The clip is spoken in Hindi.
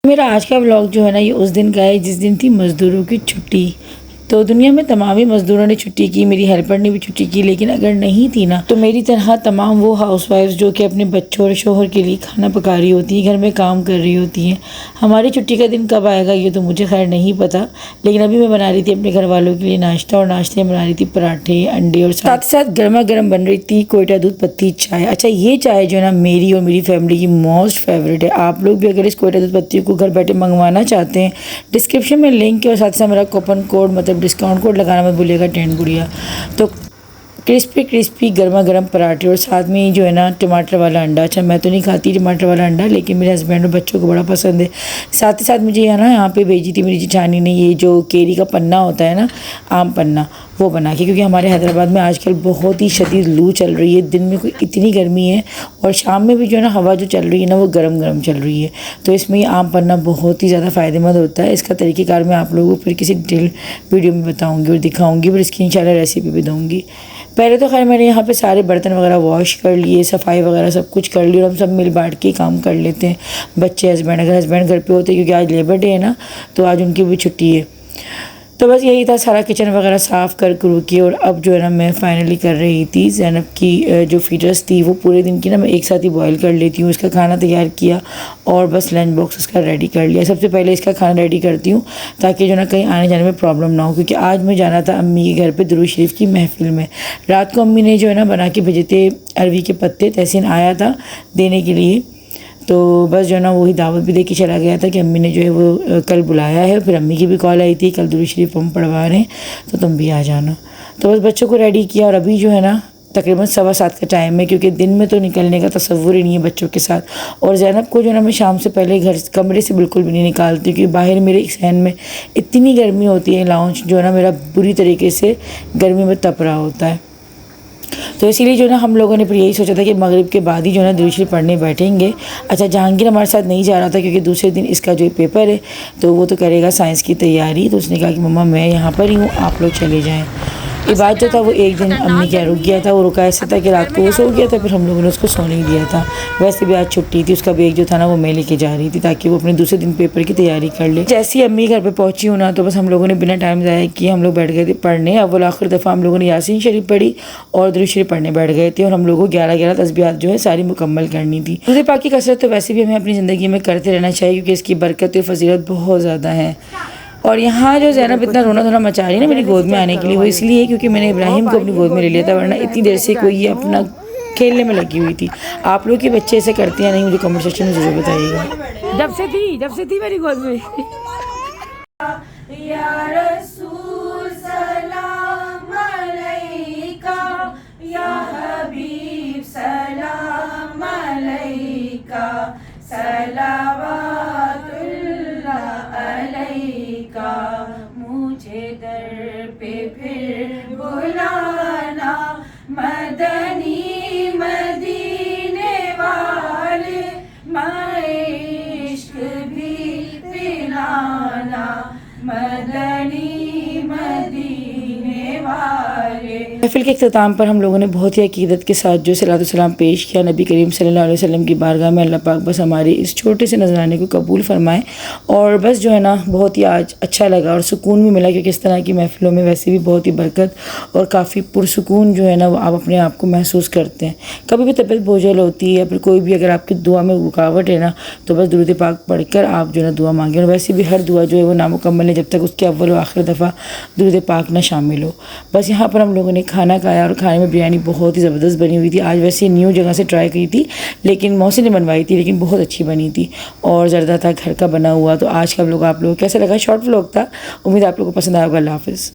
मेरा आज का व्लॉग जो है ना ये उस दिन का है जिस दिन थी मज़दूरों की छुट्टी। तो दुनिया में तमाम ही मज़दूरों ने छुट्टी की, मेरी हेल्पर ने भी छुट्टी की, लेकिन अगर नहीं थी ना तो मेरी तरह तमाम वो हाउसवाइफ्स जो कि अपने बच्चों और शोहर के लिए खाना पका रही होती हैं, घर में काम कर रही होती हैं। हमारी छुट्टी का दिन कब आएगा ये तो मुझे खैर नहीं पता, लेकिन अभी मैं बना रही थी अपने घर वालों के लिए नाश्ता, और नाश्ते में बना रही थी पराठे, अंडे, और साथ साथ गर्मा गर्म बन रही थी कोयटा दूध पत्ती चाय। अच्छा, ये चाय जो है ना मेरी और मेरी फैमिली की मोस्ट फेवरेट है। आप लोग भी अगर इस कोयटा दूध पत्ती को घर बैठे मंगवाना चाहते हैं, डिस्क्रिप्शन में लिंक है और साथ साथ मेरा कूपन कोड मतलब डिस्काउंट कोड लगाना मत भूलिएगा, 10 गुड़िया। तो क्रिस्पी गर्मा गर्म पराठे और साथ में ही जो है ना टमाटर वाला अंडा। अच्छा, मैं तो नहीं खाती टमाटर वाला अंडा, लेकिन मेरे हस्बैंड और बच्चों को बड़ा पसंद है। साथ ही साथ मुझे यहाँ पे भेजी थी मेरी जेठानी ने ये जो केरी का पन्ना होता है ना, आम पन्ना, वो बना के, क्योंकि हमारे हैदराबाद में आजकल बहुत ही शदीद लू चल रही है। दिन में कोई इतनी गर्मी है और शाम में भी जो है ना हवा जो चल रही है ना वो गर्म गर्म चल रही है। तो इसमें ये आम पन्ना बहुत ही ज़्यादा फ़ायदेमंद होता है। इसका तरीक़ेकार मैं आप लोगों को फिर किसी डिटेल वीडियो में बताऊँगी और दिखाऊँगी, और इसकी इंशाल्लाह रेसिपी भी दूँगी। पहले तो खैर मैंने यहाँ पे सारे बर्तन वगैरह वॉश कर लिए, सफाई वगैरह सब कुछ कर ली, और हम सब मिल बांट के काम कर लेते हैं। बच्चे, हस्बैंड, अगर हस्बैंड घर पे होते क्योंकि आज लेबर डे है ना तो आज उनकी भी छुट्टी है। तो बस यही था, सारा किचन वगैरह साफ़ कर करू की, और अब जो है ना मैं फ़ाइनली कर रही थी ज़ैनब की जो फीडर्स थी वो पूरे दिन की ना मैं एक साथ ही बॉयल कर लेती हूँ। इसका खाना तैयार किया और बस लंच बॉक्स उसका रेडी कर लिया। सबसे पहले इसका खाना रेडी करती हूँ ताकि जो ना कहीं आने जाने में प्रॉब्लम ना हो, क्योंकि आज मैं जाना था अम्मी के घर पर दुरूद शरीफ की महफिल में। रात को अम्मी ने जो है ना बना के भेजे थे अरवी के पत्ते, तहसीन आया था देने के लिए, तो बस जो है ना वही दावत भी दे के चला गया था कि अम्मी ने जो है वो कल बुलाया है। फिर अम्मी की भी कॉल आई थी, कल दुरूद शरीफ हम पढ़वा रहे हैं तो तुम भी आ जाना। तो बस बच्चों को रेडी किया, और अभी जो है ना तकरीबन 7:15 का टाइम है, क्योंकि दिन में तो निकलने का तसव्वुर ही नहीं है बच्चों के साथ। और ज़ैनब को जो है ना मैं शाम से पहले घर कमरे से बिल्कुल भी नहीं निकालती, क्योंकि बाहर मेरे सहन में इतनी गर्मी होती है, लाउंज जो है ना मेरा बुरी तरीके से गर्मी में तप रहा होता है। तो इसीलिए जो ना हम लोगों ने फिर यही सोचा था कि मगरिब के बाद ही जो है ना दुरूद शरीफ पढ़ने बैठेंगे। अच्छा, जहांगीर हमारे साथ नहीं जा रहा था क्योंकि दूसरे दिन इसका जो पेपर है तो वो तो करेगा साइंस की तैयारी। तो उसने कहा कि मम्मा मैं यहाँ पर ही हूँ, आप लोग चले जाएँ। इबाद जो था वो एक दिन अम्मी क्या रुक गया था, वो रुका ऐसे था कि रात को वो सो गया था, फिर हम लोगों ने उसको सोने ही दिया था। वैसे भी आज छुट्टी थी, उसका बैग जो था ना वो मैं लेके जा रही थी ताकि वो अपने दूसरे दिन पेपर की तैयारी कर ले। जैसे ही अम्मी घर पे पहुंची हूँ ना तो बस हम लोगों ने बिना टाइम ज़ाया किए हम लोग बैठ गए थे पढ़ने। अव्वल आखिर दफ़ा हम लोगों ने यासीन शरीफ पढ़ी और दुरूद शरीफ पढ़ने बैठ गए थे, और हम लोगों को 11 तस्बीहात जो है सारी मुकम्मल करनी थी। दुरूद पाक की कसरत तो वैसे भी हमें अपनी ज़िंदगी में करते रहना चाहिए, क्योंकि इसकी बरकत और फजीलत बहुत ज़्यादा है। और यहाँ जो ज़ैनब इतना रोना धोना मचा रही है ना मेरी गोद में आने के लिए, वो इसलिए क्योंकि मैंने इब्राहिम को अपनी गोद में ले लिया था, वरना इतनी देर से कोई ये अपना खेलने में लगी हुई थी। आप लोग के बच्चे ऐसे करते हैं नहीं, मुझे कमेंट सेक्शन में ज़रूर बताइएगा। जब से थी मेरी गोद में। या रसूल सलाम अलैका, या हबीब सलाम अलैका, सलावतुल्लाह अलैका, मुझे दर पे फिर बुलाना, मदनी मदीने वाले, इश्क भी पिलाना, मदनी मदीने वाले। महफिल के अख्ताम पर हम लोगों ने बहुत ही अकीदत के साथ जो सलातो सलाम पेश किया नबी करीम सल्लल्लाहु अलैहि वसल्लम की बारगाह में। अल्लाह पाक बस हमारे इस छोटे से नजराने को कबूल फरमाए, और बस जो है ना बहुत ही आज अच्छा लगा और सुकून भी मिला, क्योंकि इस तरह की महफिलों में वैसे भी बहुत ही बरकत और काफ़ी पुरसुकून जो है ना आप अपने आप को महसूस करते हैं। कभी भी तबीयत बोझल होती है या फिर कोई भी अगर आपकी दुआ में रुकावट है ना तो बस दुरूद पाक पढ़कर आप जो है ना दुआ मांगे। और वैसे भी हर दुआ जो है वो नामुकम्मल है जब तक उसके अव्वल और आखिर दफ़ा दुरूद पाक ना शामिल हो। बस यहाँ पर हम लोगों ने खाना खाया, और खाने में बिरयानी बहुत ही ज़बरदस्त बनी हुई थी। आज वैसे न्यू जगह से ट्राई की थी, लेकिन मौसी ने बनवाई थी, लेकिन बहुत अच्छी बनी थी, और ज़रदा था घर का बना हुआ। तो आज का व्लॉग आप लोगों को कैसा लगा? शॉर्ट व्लॉग था, उम्मीद आप लोगों को पसंद आएगा। अल्लाह हाफ़िज़।